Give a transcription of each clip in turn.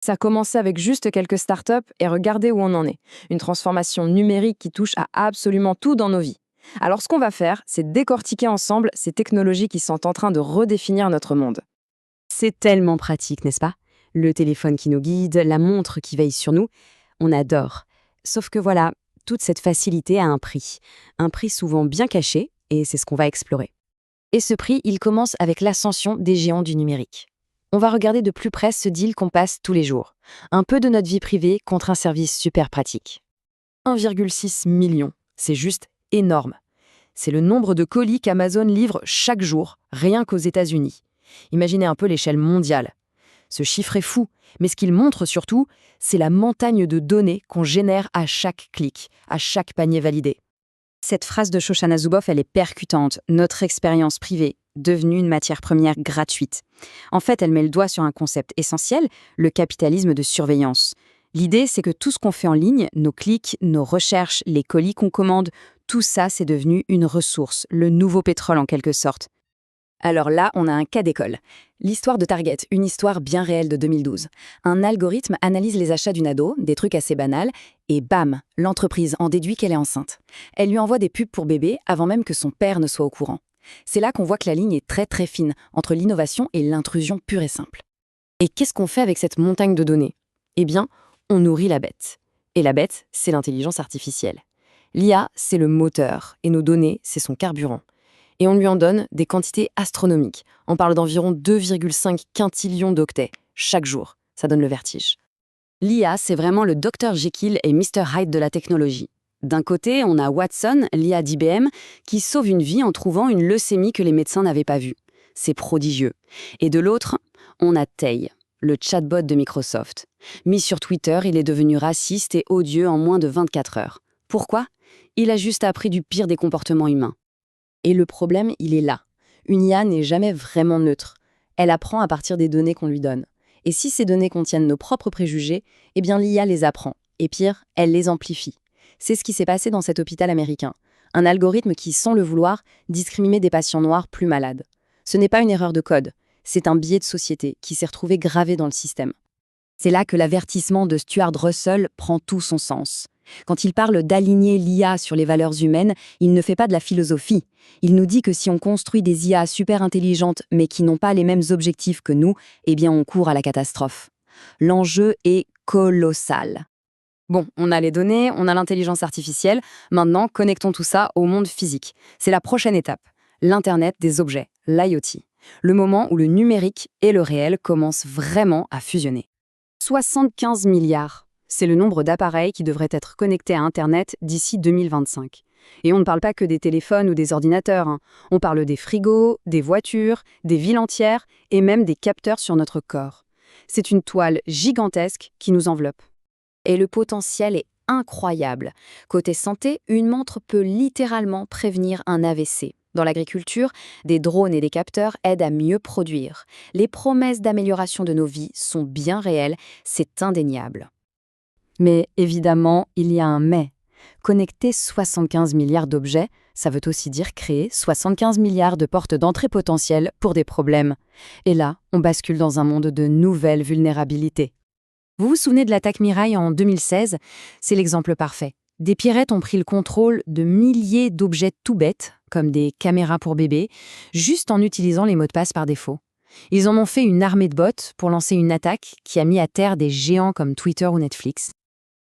Ça a commencé avec juste quelques startups et regardez où on en est. Une transformation numérique qui touche à absolument tout dans nos vies. Alors ce qu'on va faire, c'est décortiquer ensemble ces technologies qui sont en train de redéfinir notre monde. C'est tellement pratique, n'est-ce pas? Le téléphone qui nous guide, la montre qui veille sur nous, on adore. Sauf que voilà, toute cette facilité a un prix souvent bien caché, et c'est ce qu'on va explorer. Et ce prix, il commence avec l'ascension des géants du numérique. On va regarder de plus près ce deal qu'on passe tous les jours. Un peu de notre vie privée contre un service super pratique. 1,6 million, c'est juste énorme. C'est le nombre de colis qu'Amazon livre chaque jour, rien qu'aux États-Unis. Imaginez un peu l'échelle mondiale. Ce chiffre est fou, mais ce qu'il montre surtout, c'est la montagne de données qu'on génère à chaque clic, à chaque panier validé. Cette phrase de Shoshana Zuboff, elle est percutante. Notre expérience privée, devenue une matière première gratuite. En fait, elle met le doigt sur un concept essentiel, le capitalisme de surveillance. L'idée, c'est que tout ce qu'on fait en ligne, nos clics, nos recherches, les colis qu'on commande, tout ça, c'est devenu une ressource, le nouveau pétrole en quelque sorte. Alors là, on a un cas d'école. L'histoire de Target, une histoire bien réelle de 2012. Un algorithme analyse les achats d'une ado, des trucs assez banals, et bam, l'entreprise en déduit qu'elle est enceinte. Elle lui envoie des pubs pour bébé avant même que son père ne soit au courant. C'est là qu'on voit que la ligne est très très fine entre l'innovation et l'intrusion pure et simple. Et qu'est-ce qu'on fait avec cette montagne de données? Eh bien, on nourrit la bête. Et la bête, c'est l'intelligence artificielle. L'IA, c'est le moteur, et nos données, c'est son carburant. Et on lui en donne des quantités astronomiques. On parle d'environ 2,5 quintillions d'octets chaque jour. Ça donne le vertige. L'IA, c'est vraiment le Dr Jekyll et Mr Hyde de la technologie. D'un côté, on a Watson, l'IA d'IBM, qui sauve une vie en trouvant une leucémie que les médecins n'avaient pas vue. C'est prodigieux. Et de l'autre, on a Tay, le chatbot de Microsoft. Mis sur Twitter, il est devenu raciste et odieux en moins de 24 heures. Pourquoi? Il a juste appris du pire des comportements humains. Et le problème, il est là. Une IA n'est jamais vraiment neutre. Elle apprend à partir des données qu'on lui donne. Et si ces données contiennent nos propres préjugés, eh bien l'IA les apprend. Et pire, elle les amplifie. C'est ce qui s'est passé dans cet hôpital américain. Un algorithme qui, sans le vouloir, discriminait des patients noirs plus malades. Ce n'est pas une erreur de code, c'est un biais de société qui s'est retrouvé gravé dans le système. C'est là que l'avertissement de Stuart Russell prend tout son sens. Quand il parle d'aligner l'IA sur les valeurs humaines, il ne fait pas de la philosophie. Il nous dit que si on construit des IA super intelligentes mais qui n'ont pas les mêmes objectifs que nous, eh bien on court à la catastrophe. L'enjeu est colossal. Bon, on a les données, on a l'intelligence artificielle, maintenant connectons tout ça au monde physique. C'est la prochaine étape, l'Internet des objets, l'IoT. Le moment où le numérique et le réel commencent vraiment à fusionner. 75 milliards. C'est le nombre d'appareils qui devraient être connectés à Internet d'ici 2025. Et on ne parle pas que des téléphones ou des ordinateurs, hein. On parle des frigos, des voitures, des villes entières et même des capteurs sur notre corps. C'est une toile gigantesque qui nous enveloppe. Et le potentiel est incroyable. Côté santé, une montre peut littéralement prévenir un AVC. Dans l'agriculture, des drones et des capteurs aident à mieux produire. Les promesses d'amélioration de nos vies sont bien réelles, c'est indéniable. Mais évidemment, il y a un mais. Connecter 75 milliards d'objets, ça veut aussi dire créer 75 milliards de portes d'entrée potentielles pour des problèmes. Et là, on bascule dans un monde de nouvelles vulnérabilités. Vous vous souvenez de l'attaque Mirai en 2016? C'est l'exemple parfait. Des pirates ont pris le contrôle de milliers d'objets tout bêtes, comme des caméras pour bébés, juste en utilisant les mots de passe par défaut. Ils en ont fait une armée de bots pour lancer une attaque qui a mis à terre des géants comme Twitter ou Netflix.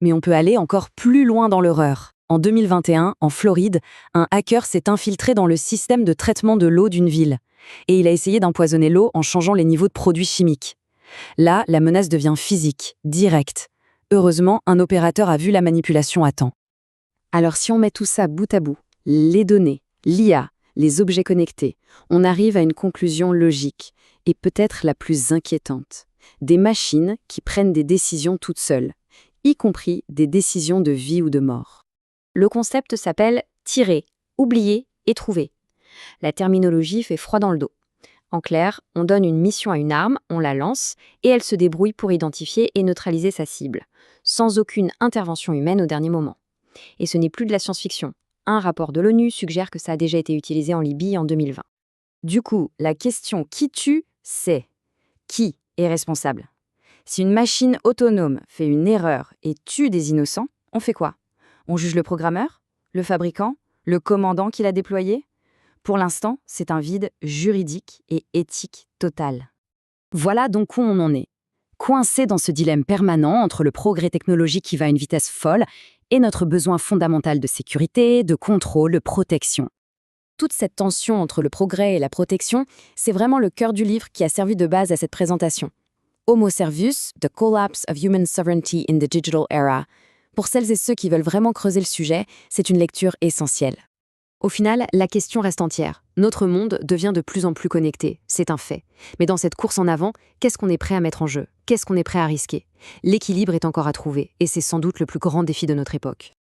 Mais on peut aller encore plus loin dans l'horreur. En 2021, en Floride, un hacker s'est infiltré dans le système de traitement de l'eau d'une ville. Et il a essayé d'empoisonner l'eau en changeant les niveaux de produits chimiques. Là, la menace devient physique, directe. Heureusement, un opérateur a vu la manipulation à temps. Alors si on met tout ça bout à bout, les données, l'IA, les objets connectés, on arrive à une conclusion logique, et peut-être la plus inquiétante. Des machines qui prennent des décisions toutes seules, y compris des décisions de vie ou de mort. Le concept s'appelle « tirer, oublier et trouver ». La terminologie fait froid dans le dos. En clair, on donne une mission à une arme, on la lance, et elle se débrouille pour identifier et neutraliser sa cible, sans aucune intervention humaine au dernier moment. Et ce n'est plus de la science-fiction. Un rapport de l'ONU suggère que ça a déjà été utilisé en Libye en 2020. Du coup, la question qui tue, c'est qui est responsable? Si une machine autonome fait une erreur et tue des innocents, on fait quoi? On juge le programmeur? Le fabricant? Le commandant qui l'a déployé? Pour l'instant, c'est un vide juridique et éthique total. Voilà donc où on en est. Coincé dans ce dilemme permanent entre le progrès technologique qui va à une vitesse folle et notre besoin fondamental de sécurité, de contrôle, de protection. Toute cette tension entre le progrès et la protection, c'est vraiment le cœur du livre qui a servi de base à cette présentation. Homo Servus, The Collapse of Human Sovereignty in the Digital Era. Pour celles et ceux qui veulent vraiment creuser le sujet, c'est une lecture essentielle. Au final, la question reste entière. Notre monde devient de plus en plus connecté, c'est un fait. Mais dans cette course en avant, qu'est-ce qu'on est prêt à mettre en jeu? Qu'est-ce qu'on est prêt à risquer? L'équilibre est encore à trouver, et c'est sans doute le plus grand défi de notre époque.